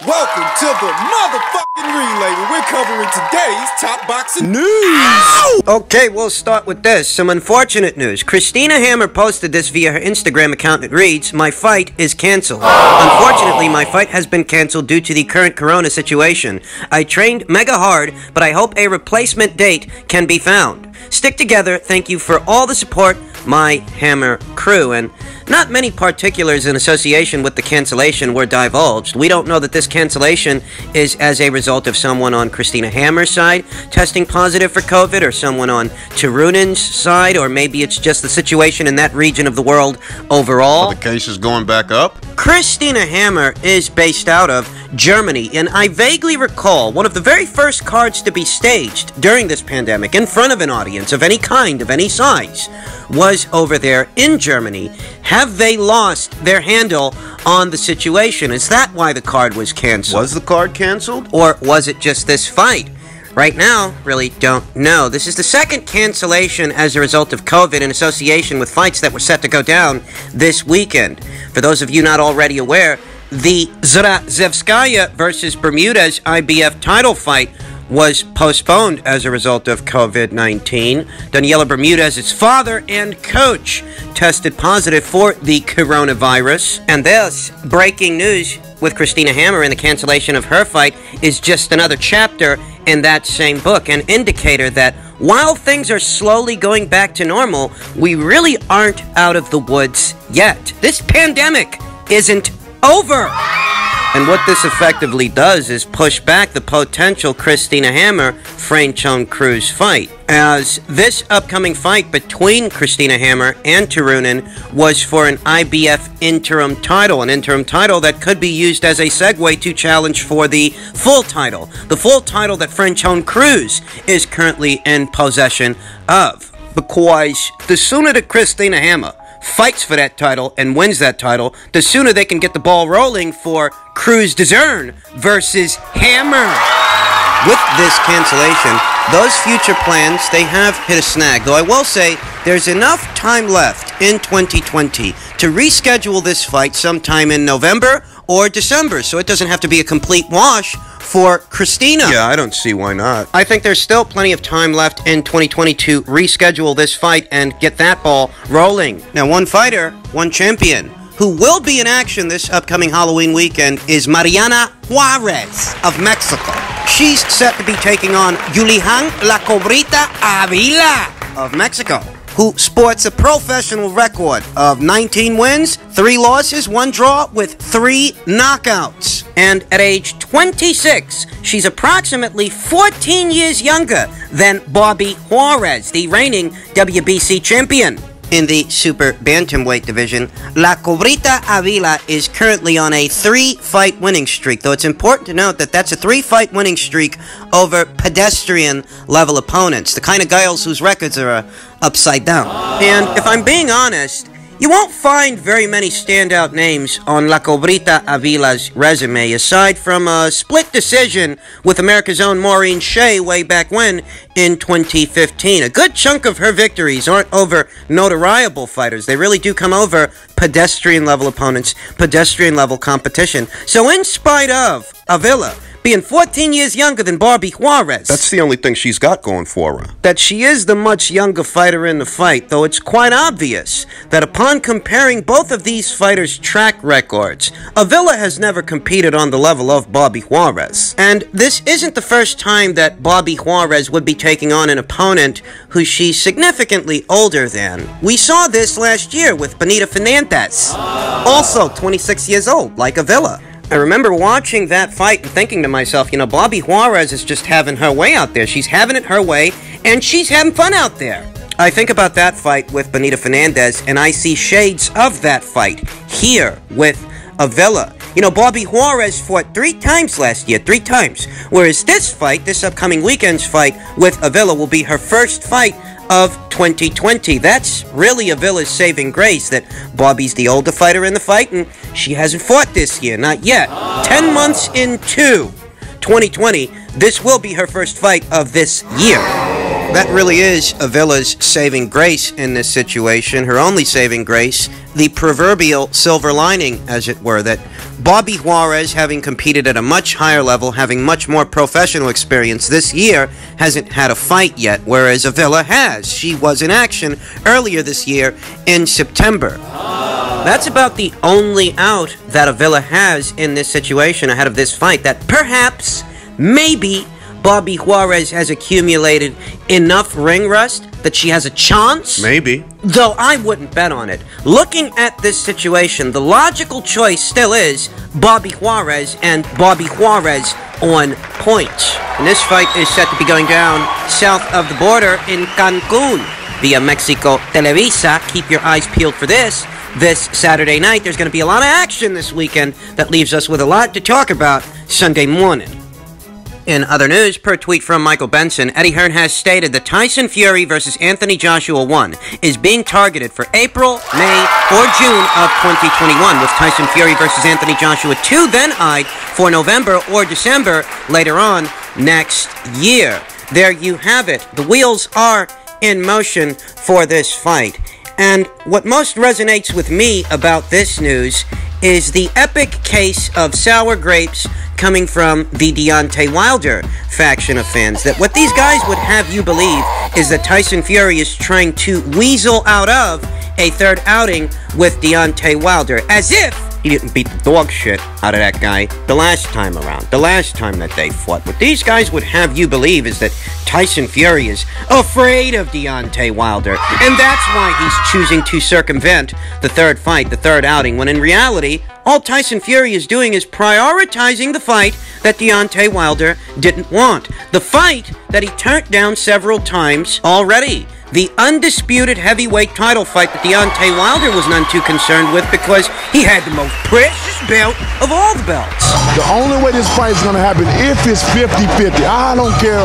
Welcome to the motherfucking relay where we're covering today's top boxing news. Ow! Okay, we'll start with this. Some unfortunate news. Christina Hammer posted this via her Instagram account. It reads, "My fight is canceled. Unfortunately, my fight has been canceled due to the current corona situation. I trained mega hard, but I hope a replacement date can be found. Stick together. Thank you for all the support, my Hammer crew." And not many particulars in association with the cancellation were divulged. We don't know that this cancellation is as a result of someone on Christina Hammer's side testing positive for COVID, or someone on Turunin's side, or maybe it's just the situation in that region of the world overall. Are the cases going back up? Christina Hammer is based out of Germany, and I vaguely recall one of the very first cards to be staged during this pandemic in front of an audience of any kind, of any size, was over there in Germany. Have they lost their handle on the situation? Is that why the card was canceled? Was the card canceled? Or was it just this fight? Right now, really don't know. This is the second cancellation as a result of COVID in association with fights that were set to go down this weekend. For those of you not already aware, the Zradzewskaya versus Bermudez IBF title fight was postponed as a result of COVID-19. Daniela Bermudez's father and coach tested positive for the coronavirus. And this breaking news with Christina Hammer and the cancellation of her fight is just another chapter in that same book, an indicator that while things are slowly going back to normal, we really aren't out of the woods yet. This pandemic isn't over. And what this effectively does is push back the potential Christina Hammer-Franchon Cruz fight, as this upcoming fight between Christina Hammer and Turunin was for an IBF interim title, an interim title that could be used as a segue to challenge for the full title that Franchon Cruz is currently in possession of. Because the sooner that Christina Hammer fights for that title and wins that title, the sooner they can get the ball rolling for Cruz Dezern versus Hammer. With this cancellation, those future plans, they have hit a snag. Though I will say, there's enough time left in 2020 to reschedule this fight sometime in November or December, so it doesn't have to be a complete wash for Christina. Yeah, I don't see why not. I think there's still plenty of time left in 2020 to reschedule this fight and get that ball rolling. Now, one fighter, one champion, who will be in action this upcoming Halloween weekend is Mariana Juarez of Mexico. She's set to be taking on Julian La Cobrita Avila of Mexico, who sports a professional record of 19 wins, 3 losses, 1 draw, with 3 knockouts. And at age 26, she's approximately 14 years younger than Bobby Juarez, the reigning WBC champion. In the super bantamweight division, La Cobrita Avila is currently on a 3-fight winning streak, though it's important to note that that's a 3-fight winning streak over pedestrian-level opponents, the kind of guys whose records are upside down. And if I'm being honest, you won't find very many standout names on La Cobrita Avila's resume, aside from a split decision with America's own Maureen Shea way back when in 2015. A good chunk of her victories aren't over notoriable fighters. They really do come over pedestrian-level opponents, pedestrian-level competition. So in spite of Avila being 14 years younger than Bobby Juarez, That's the only thing she's got going for her. that she is the much younger fighter in the fight, though it's quite obvious that upon comparing both of these fighters' track records, Avila has never competed on the level of Bobby Juarez. And this isn't the first time that Bobby Juarez would be taking on an opponent who she's significantly older than. We saw this last year with Benita Fernandez, also 26 years old, like Avila. I remember watching that fight and thinking to myself, you know, Bobby Juarez is just having her way out there. She's having it her way, and she's having fun out there. I think about that fight with Benita Fernandez, and I see shades of that fight here with Avila. You know, Bobby Juarez fought 3 times last year, 3 times. Whereas this fight, this upcoming weekend's fight with Avila, will be her first fight of 2020. That's really Avila's saving grace, that Bobby's the older fighter in the fight, and she hasn't fought this year, not yet. 10 months into 2020, this will be her first fight of this year. That really is Avila's saving grace in this situation, her only saving grace, the proverbial silver lining, as it were, that Bobby Juarez, having competed at a much higher level, having much more professional experience this year, hasn't had a fight yet, whereas Avila has. She was in action earlier this year in September. That's about the only out that Avila has in this situation ahead of this fight, that perhaps, maybe, Bobby Juarez has accumulated enough ring rust that she has a chance? Maybe. Though I wouldn't bet on it. Looking at this situation, the logical choice still is Bobby Juarez and Bobby Juarez on point. And this fight is set to be going down south of the border in Cancun via Mexico Televisa. Keep your eyes peeled for this. This Saturday night, there's going to be a lot of action this weekend that leaves us with a lot to talk about Sunday morning. In other news, per tweet from Michael Benson, Eddie Hearn has stated that Tyson Fury versus Anthony Joshua 1 is being targeted for April, May, or June of 2021, with Tyson Fury versus Anthony Joshua 2 then eyed for November or December later on next year. There you have it. The wheels are in motion for this fight. And what most resonates with me about this news is the epic case of sour grapes coming from the Deontay Wilder faction of fans. That what these guys would have you believe is that Tyson Fury is trying to weasel out of a third outing with Deontay Wilder, as if he didn't beat the dog shit out of that guy the last time around, the last time that they fought. What these guys would have you believe is that Tyson Fury is afraid of Deontay Wilder, and that's why he's choosing to circumvent the third fight, the third outing, when in reality, all Tyson Fury is doing is prioritizing the fight that Deontay Wilder didn't want. The fight that he turned down several times already. The undisputed heavyweight title fight that Deontay Wilder was none too concerned with because he had the most precious belt of all the belts. The only way this fight is going to happen if it's 50-50. I don't care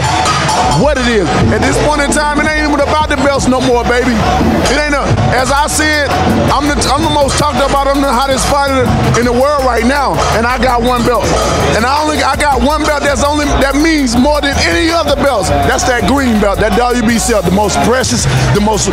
what it is. At this point in time, it ain't even about the belts no more, baby. It ain't as I said, I'm the most talked about, I'm the hottest fighter in the world right now, and I got one belt. And I got one belt that means more than any other belts. That's that green belt, that WBC belt, the most precious, the most.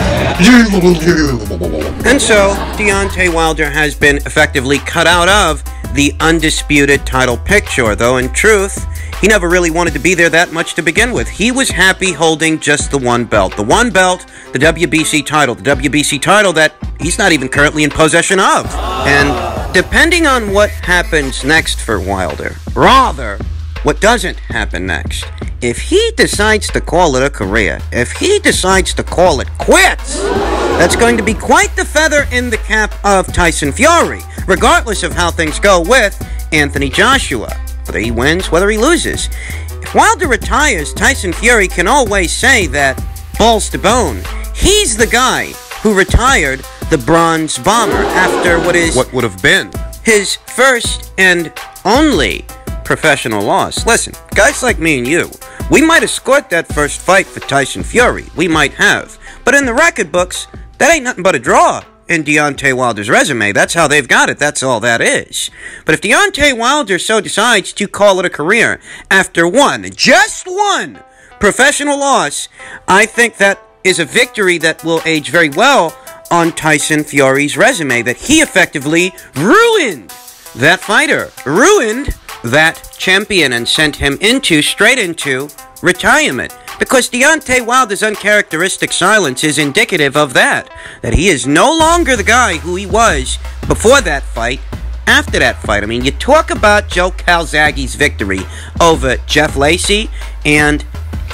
And so, Deontay Wilder has been effectively cut out of the undisputed title picture, though in truth, he never really wanted to be there that much to begin with. He was happy holding just the one belt. The one belt, the WBC title that he's not even currently in possession of. And depending on what happens next for Wilder, rather, what doesn't happen next, if he decides to call it a career, if he decides to call it quits, that's going to be quite the feather in the cap of Tyson Fury, regardless of how things go with Anthony Joshua. Whether he wins, whether he loses. If Wilder retires, Tyson Fury can always say that, balls to bone, he's the guy who retired the Bronze Bomber after what would have been his first and only professional loss. Listen, guys like me and you, we might have scored that first fight for Tyson Fury. We might have. But in the record books, that ain't nothing but a draw in Deontay Wilder's resume. That's how they've got it. That's all that is. But if Deontay Wilder so decides to call it a career after just one professional loss, I think that is a victory that will age very well on Tyson Fury's resume, that he effectively ruined that fighter, ruined that champion, and sent him straight into retirement. Because Deontay Wilder's uncharacteristic silence is indicative of that he is no longer the guy who he was before that fight, after that fight. I mean, you talk about Joe Calzaghe's victory over Jeff Lacey, and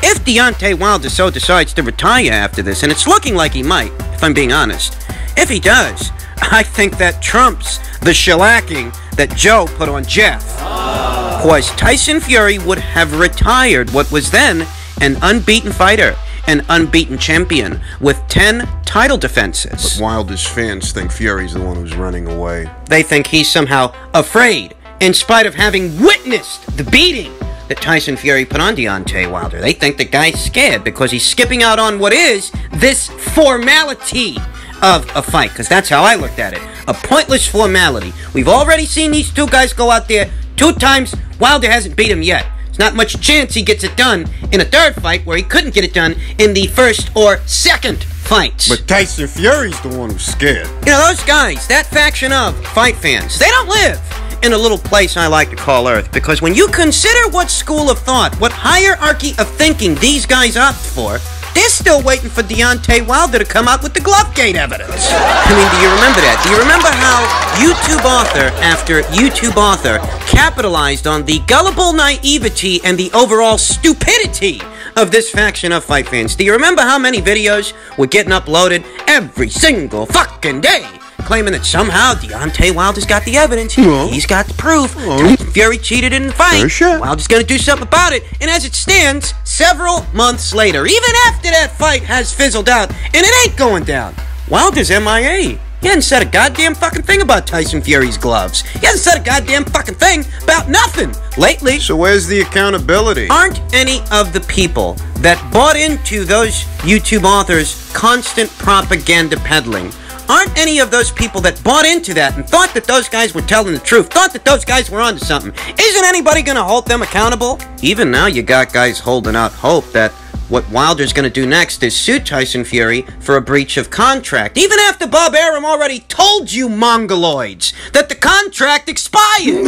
if Deontay Wilder so decides to retire after this, and it's looking like he might, if I'm being honest, if he does, I think that trumps the shellacking that Joe put on Jeff. Because Tyson Fury would have retired what was then an unbeaten fighter, an unbeaten champion with 10 title defenses. But Wilder's fans think Fury's the one who's running away. They think he's somehow afraid, in spite of having witnessed the beating that Tyson Fury put on Deontay Wilder. They think the guy's scared because he's skipping out on what is this formality of a fight, because that's how I looked at it. A pointless formality. We've already seen these two guys go out there 2 times. Wilder hasn't beat him yet. There's not much chance he gets it done in a third fight where he couldn't get it done in the first or second fights. But Tyson Fury's the one who's scared. You know, those guys, that faction of fight fans, they don't live in a little place I like to call Earth, because when you consider what school of thought, what hierarchy of thinking these guys opt for, they're still waiting for Deontay Wilder to come out with the Glovegate evidence. I mean, do you remember that? Do you remember how YouTube author after YouTube author capitalized on the gullible naivety and the overall stupidity of this faction of fight fans? Do you remember how many videos were getting uploaded every single fucking day, claiming that somehow Deontay Wilder's got the evidence, he's got the proof, Tyson Fury cheated in the fight, Wilder's gonna do something about it, and as it stands, several months later, even after that fight has fizzled out, and it ain't going down, Wilder's MIA. He hasn't said a goddamn fucking thing about Tyson Fury's gloves. He hasn't said a goddamn fucking thing about nothing lately. So where's the accountability? Aren't any of the people that bought into those YouTube authors' constant propaganda peddling, aren't any of those people that bought into that and thought that those guys were telling the truth, thought that those guys were onto something, isn't anybody gonna hold them accountable? Even now you got guys holding out hope that what Wilder's gonna do next is sue Tyson Fury for a breach of contract, even after Bob Arum already told you mongoloids that the contract expired.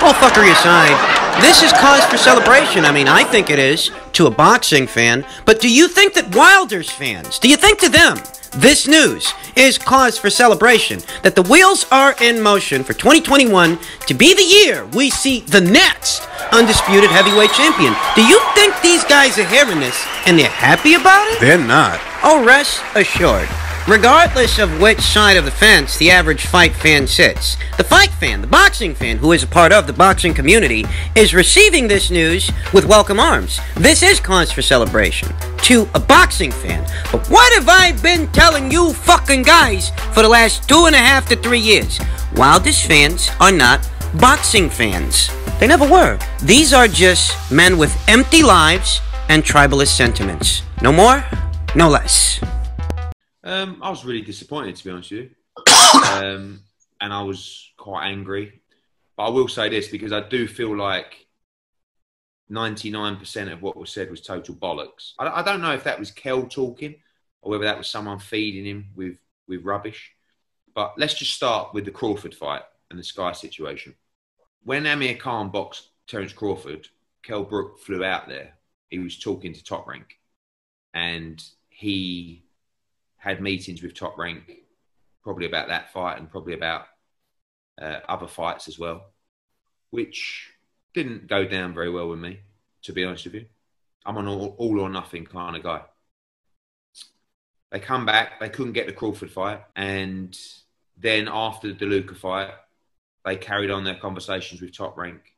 All fuckery aside, this is cause for celebration. I mean, I think it is to a boxing fan, but do you think that Wilder's fans, do you think to them this news is cause for celebration, that the wheels are in motion for 2021 to be the year we see the next undisputed heavyweight champion? Do you think these guys are hearing this and they're happy about it? They're not. Oh, rest assured. Regardless of which side of the fence the average fight fan sits, the fight fan, the boxing fan, who is a part of the boxing community, is receiving this news with welcome arms. This is cause for celebration to a boxing fan. But what have I been telling you fucking guys for the last 2.5 to 3 years? Wilder's fans are not boxing fans. They never were. These are just men with empty lives and tribalist sentiments. No more, no less. I was really disappointed, to be honest with you. And I was quite angry. But I will say this, because I do feel like 99% of what was said was total bollocks. I don't know if that was Kell talking or whether that was someone feeding him with rubbish. But let's just start with the Crawford fight and the Sky situation. When Amir Khan boxed Terence Crawford, Kell Brook flew out there. He was talking to Top Rank. And he had meetings with Top Rank, probably about that fight and probably about other fights as well, which didn't go down very well with me, to be honest with you. I'm an all or nothing kind of guy. They come back, they couldn't get the Crawford fight, and then after the DeLuca fight, they carried on their conversations with Top Rank.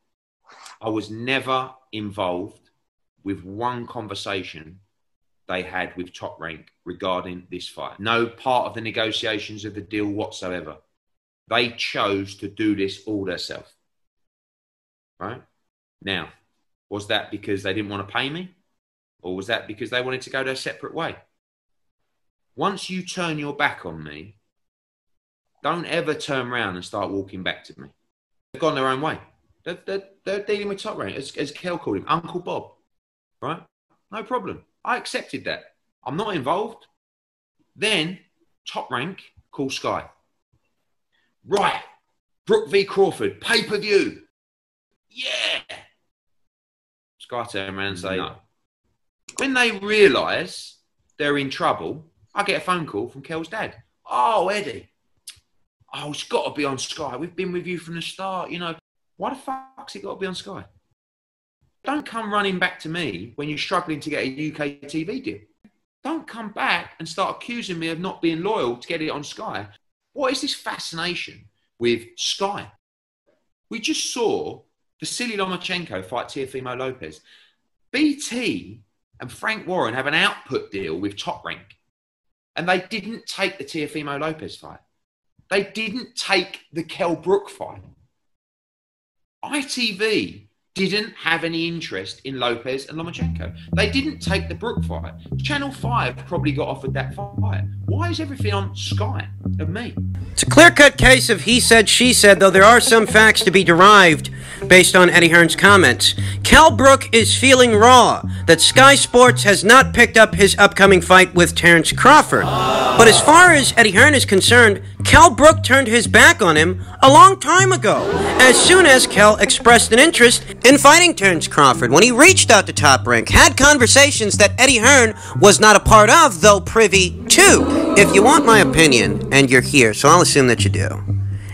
I was never involved with one conversation they had with Top Rank regarding this fight. No part of the negotiations of the deal whatsoever. They chose to do this all themselves. Right? Now, was that because they didn't want to pay me? Or was that because they wanted to go their separate way? Once you turn your back on me, don't ever turn around and start walking back to me. They've gone their own way. They're dealing with Top Rank, as Kell called him, Uncle Bob. Right? No problem. I accepted that. I'm not involved. Then, Top Rank calls Sky. Right. Brook v. Crawford, pay-per-view. Yeah. Sky turn around and say no. When they realise they're in trouble, I get a phone call from Kell's dad. Oh, Eddie. Oh, it's got to be on Sky. We've been with you from the start, you know. Why the fuck's it got to be on Sky? Don't come running back to me when you're struggling to get a UK TV deal. Don't come back and start accusing me of not being loyal to get it on Sky. What is this fascination with Sky? We just saw Vasily Lomachenko fight Teofimo Lopez. BT and Frank Warren have an output deal with Top Rank, and they didn't take the Teofimo Lopez fight. They didn't take the Kell Brook fight. ITV didn't have any interest in Lopez and Lomachenko. They didn't take the Brook fight. Channel 5 probably got offered that fight. Why is everything on Sky and me? It's a clear-cut case of he said, she said, though there are some facts to be derived based on Eddie Hearn's comments. Kell Brook is feeling raw that Sky Sports has not picked up his upcoming fight with Terence Crawford. But as far as Eddie Hearn is concerned, Kell Brook turned his back on him a long time ago, as soon as Kell expressed an interest in fighting Terrence Crawford. When he reached out to Top Rank, had conversations that Eddie Hearn was not a part of, though privy to. If you want my opinion, and you're here, so I'll assume that you do.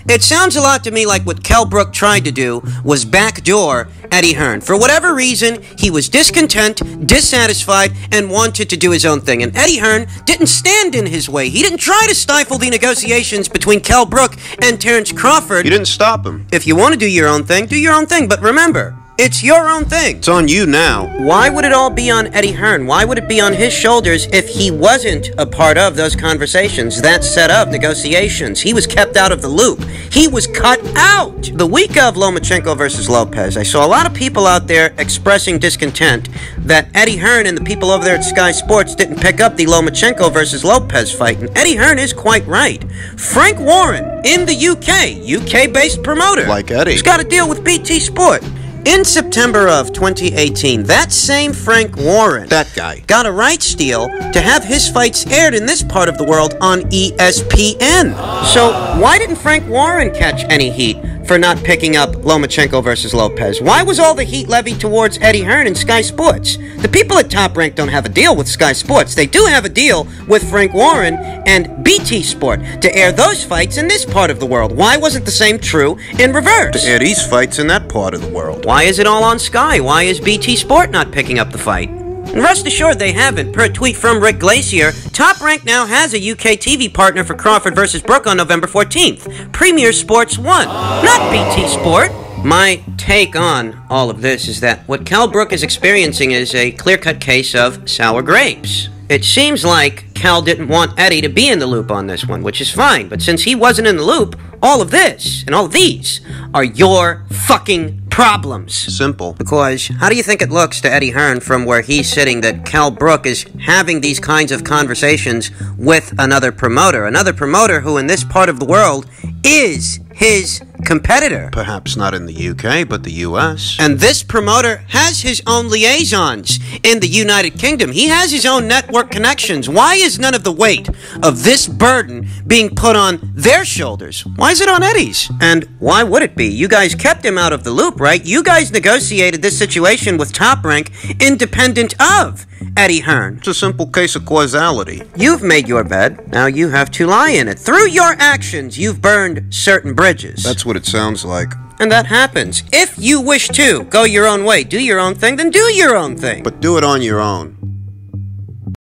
It sounds a lot to me like what Kell Brook tried to do was backdoor Eddie Hearn. For whatever reason, he was discontent, dissatisfied, and wanted to do his own thing. And Eddie Hearn didn't stand in his way. He didn't try to stifle the negotiations between Kell Brook and Terrence Crawford. You didn't stop him. If you want to do your own thing, do your own thing. But remember, it's your own thing. It's on you now. Why would it all be on Eddie Hearn? Why would it be on his shoulders if he wasn't a part of those conversations that set up negotiations? He was kept out of the loop. He was cut out. The week of Lomachenko versus Lopez, I saw a lot of people out there expressing discontent that Eddie Hearn and the people over there at Sky Sports didn't pick up the Lomachenko versus Lopez fight. And Eddie Hearn is quite right. Frank Warren in the UK-based promoter. Like Eddie. He's got a deal with BT Sport. In September of 2018, that same Frank Warren, That guy. got a rights deal to have his fights aired in this part of the world on ESPN. So why didn't Frank Warren catch any heat for not picking up Lomachenko versus Lopez? Why was all the heat levied towards Eddie Hearn and Sky Sports? The people at Top Rank don't have a deal with Sky Sports. They do have a deal with Frank Warren and BT Sport to air those fights in this part of the world. Why wasn't the same true in reverse? To air these fights in that part of the world. Why is it all on Sky? Why is BT Sport not picking up the fight? And rest assured they haven't. Per a tweet from Rick Glacier, Top Rank now has a UK TV partner for Crawford versus Brook on November 14th. Premier Sports 1, not BT Sport. My take on all of this is that what Kell Brook is experiencing is a clear-cut case of sour grapes. It seems like Kell didn't want Eddie to be in the loop on this one, which is fine. But since he wasn't in the loop, all of this and all of these are your fucking problems. Simple. Because how do you think it looks to Eddie Hearn from where he's sitting that Kell Brook is having these kinds of conversations with another promoter? Another promoter who in this part of the world is his competitor. Perhaps not in the UK, but the US. And this promoter has his own liaisons in the United Kingdom. He has his own network connections. Why is none of the weight of this burden being put on their shoulders? Why is it on Eddie's? And why would it be? You guys kept him out of the loop, right? You guys negotiated this situation with Top Rank independent of Eddie Hearn. It's a simple case of causality. You've made your bed. Now you have to lie in it. Through your actions, you've burned certain bridges. That's what it sounds like. And that happens. If you wish to go your own way, do your own thing, then do your own thing. But do it on your own.